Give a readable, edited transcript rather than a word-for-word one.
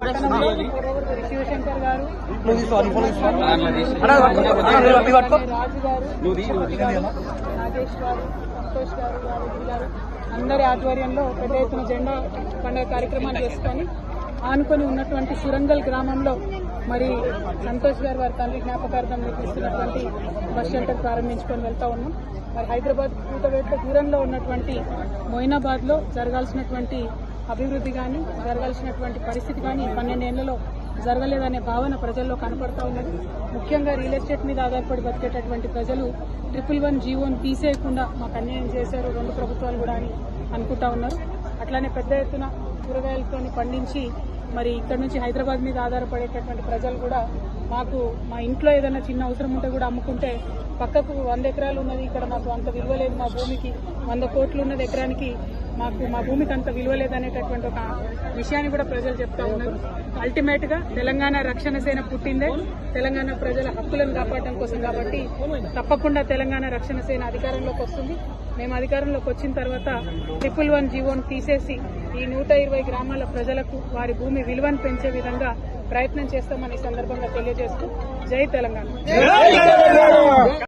పట్టణంలో శివశంకర్ గారు, రాజు గారు, నాగేష్ గారు, సంతోష్ గారు, యాదగిరి గారు అందరి ఆధ్వర్యంలో పెద్ద ఎత్తున జెండా పండుగ కార్యక్రమాన్ని చేసుకొని ఆనుకొని ఉన్నటువంటి సురంగల్ గ్రామంలో మరి సంతోష్ గారు వారి తండ్రి జ్ఞాపకార్థం నిర్మిస్తున్నటువంటి బస్ షెల్టర్ ప్రారంభించుకొని వెళ్తా ఉన్నాం. మరి హైదరాబాద్ కూతవేట్ల దూరంలో ఉన్నటువంటి మొయినాబాద్ లో జరగాల్సినటువంటి అభివృద్ధి కానీ జరగాల్సినటువంటి పరిస్థితి కానీ 12 ఏళ్లలో జరగలేదనే భావన ప్రజల్లో కనపడతా ఉన్నది. ముఖ్యంగా రియల్ ఎస్టేట్ మీద ఆధారపడి బతికేటటువంటి ప్రజలు 111 జీవోను తీసేయకుండా మాకు అన్యాయం చేశారు 2 ప్రభుత్వాలు కూడా అని అనుకుంటా ఉన్నారు. అట్లానే పెద్ద ఎత్తున కూరగాయలతో పండించి మరి ఇక్కడ నుంచి హైదరాబాద్ మీద ఆధారపడేటటువంటి ప్రజలు కూడా మాకు మా ఇంట్లో ఏదైనా చిన్న అవసరం ఉంటే కూడా అమ్ముకుంటే పక్కకు 100 ఎకరాలు ఉన్నది, ఇక్కడ మాకు అంత విలువ లేదు, మా భూమికి 100 కోట్లు ఉన్నది ఎకరానికి, మాకు మా భూమికి అంత విలువ లేదనేటటువంటి ఒక విషయాన్ని కూడా ప్రజలు చెప్తా ఉన్నారు. అల్టిమేట్ గా తెలంగాణ రక్షణ సేన పుట్టిందే తెలంగాణ ప్రజల హక్కులను కాపాడడం కోసం కాబట్టి తప్పకుండా తెలంగాణ రక్షణ సేన అధికారంలోకి వస్తుంది. మేము అధికారంలోకి వచ్చిన తర్వాత 111 జీవోను తీసేసి ఈ 120 గ్రామాల ప్రజలకు వారి భూమి విలువను పెంచే విధంగా ప్రయత్నం చేస్తామని సందర్భంగా తెలియజేస్తూ జై తెలంగాణ.